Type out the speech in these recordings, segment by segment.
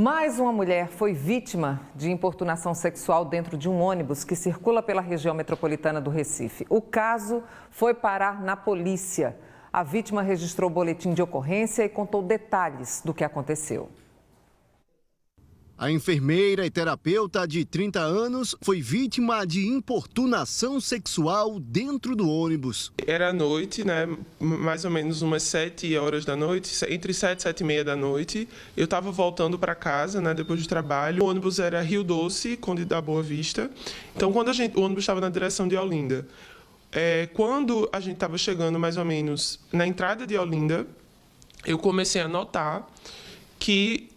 Mais uma mulher foi vítima de importunação sexual dentro de um ônibus que circula pela região metropolitana do Recife. O caso foi parar na polícia. A vítima registrou o boletim de ocorrência e contou detalhes do que aconteceu. A enfermeira e terapeuta de 30 anos foi vítima de importunação sexual dentro do ônibus. Era à noite, né? Mais ou menos umas 7 horas da noite, entre 7 e 7 e meia da noite. Eu estava voltando para casa, né? Depois do trabalho. O ônibus era Rio Doce, Conde da Boa Vista. Então, quando o ônibus estava na direção de Olinda, quando a gente estava chegando mais ou menos na entrada de Olinda, eu comecei a notar que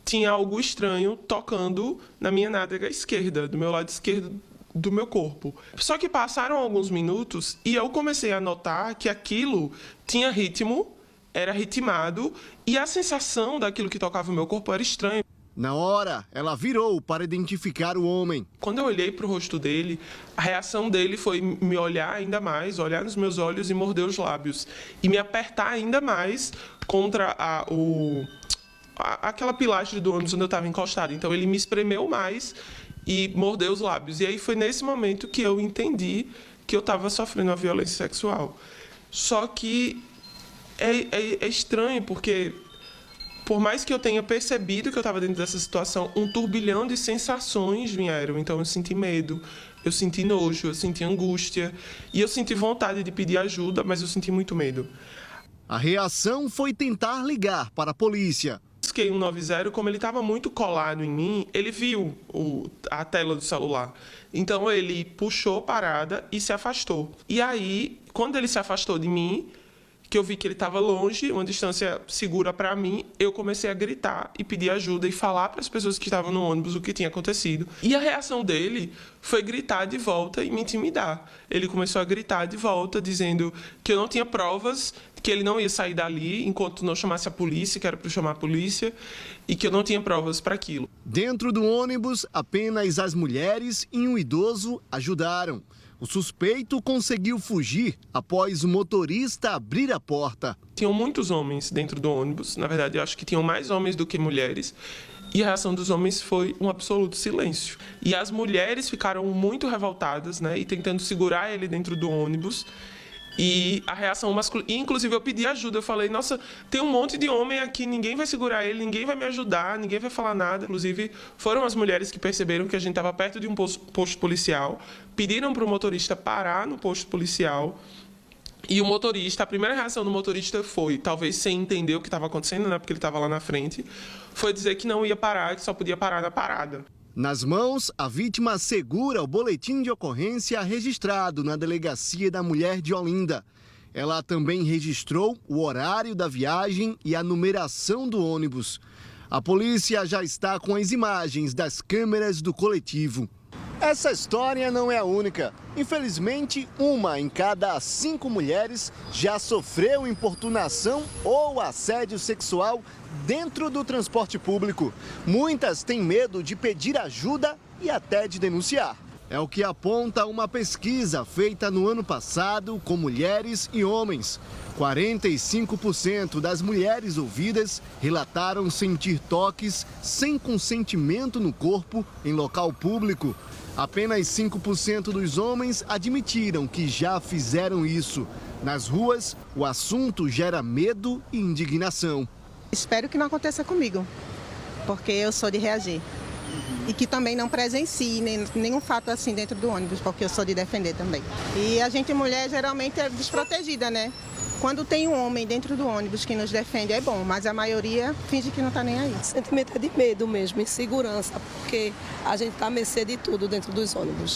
tinha algo estranho tocando na minha nádega esquerda, do meu lado esquerdo do meu corpo. Só que passaram alguns minutos e eu comecei a notar que aquilo tinha ritmo, era ritmado, e a sensação daquilo que tocava no meu corpo era estranha. Na hora, ela virou para identificar o homem. Quando eu olhei para o rosto dele, a reação dele foi me olhar ainda mais, olhar nos meus olhos e morder os lábios. E me apertar ainda mais contra aquela pilastre do ônibus onde eu estava encostado. Então ele me espremeu mais e mordeu os lábios. E aí foi nesse momento que eu entendi que eu estava sofrendo uma violência sexual. Só que é estranho, porque por mais que eu tenha percebido que eu estava dentro dessa situação, um turbilhão de sensações vieram. Então eu senti medo, eu senti nojo, eu senti angústia e eu senti vontade de pedir ajuda, mas eu senti muito medo. A reação foi tentar ligar para a polícia. Busquei 190, como ele estava muito colado em mim, ele viu a tela do celular. Então ele puxou a parada e se afastou. E aí, quando ele se afastou de mim, que eu vi que ele estava longe, uma distância segura para mim, eu comecei a gritar e pedir ajuda e falar para as pessoas que estavam no ônibus o que tinha acontecido. E a reação dele foi gritar de volta e me intimidar. Ele começou a gritar de volta, dizendo que eu não tinha provas, que ele não ia sair dali enquanto não chamasse a polícia, que era para chamar a polícia, e que eu não tinha provas para aquilo. Dentro do ônibus, apenas as mulheres e um idoso ajudaram. O suspeito conseguiu fugir após o motorista abrir a porta. Tinham muitos homens dentro do ônibus. Na verdade, eu acho que tinham mais homens do que mulheres. E a reação dos homens foi um absoluto silêncio. E as mulheres ficaram muito revoltadas, né? E tentando segurar ele dentro do ônibus. E a reação masculina... Inclusive, eu pedi ajuda. Eu falei, nossa, tem um monte de homem aqui, ninguém vai segurar ele, ninguém vai me ajudar, ninguém vai falar nada. Inclusive, foram as mulheres que perceberam que a gente estava perto de um posto policial, pediram para o motorista parar no posto policial. E o motorista, a primeira reação do motorista foi, talvez sem entender o que estava acontecendo, né, porque ele estava lá na frente, foi dizer que não ia parar, que só podia parar na parada. Nas mãos, a vítima segura o boletim de ocorrência registrado na Delegacia da Mulher de Olinda. Ela também registrou o horário da viagem e a numeração do ônibus. A polícia já está com as imagens das câmeras do coletivo. Essa história não é a única. Infelizmente, 1 em cada 5 mulheres já sofreu importunação ou assédio sexual dentro do transporte público. Muitas têm medo de pedir ajuda e até de denunciar. É o que aponta uma pesquisa feita no ano passado com mulheres e homens. 45% das mulheres ouvidas relataram sentir toques sem consentimento no corpo em local público. Apenas 5% dos homens admitiram que já fizeram isso. Nas ruas, o assunto gera medo e indignação. Espero que não aconteça comigo, porque eu sou de reagir. E que também não presencie nenhum fato assim dentro do ônibus, porque eu sou de defender também. E a gente, mulher, geralmente é desprotegida, né? Quando tem um homem dentro do ônibus que nos defende é bom, mas a maioria finge que não está nem aí. O sentimento é de medo mesmo, insegurança, porque a gente está à mercê de tudo dentro dos ônibus.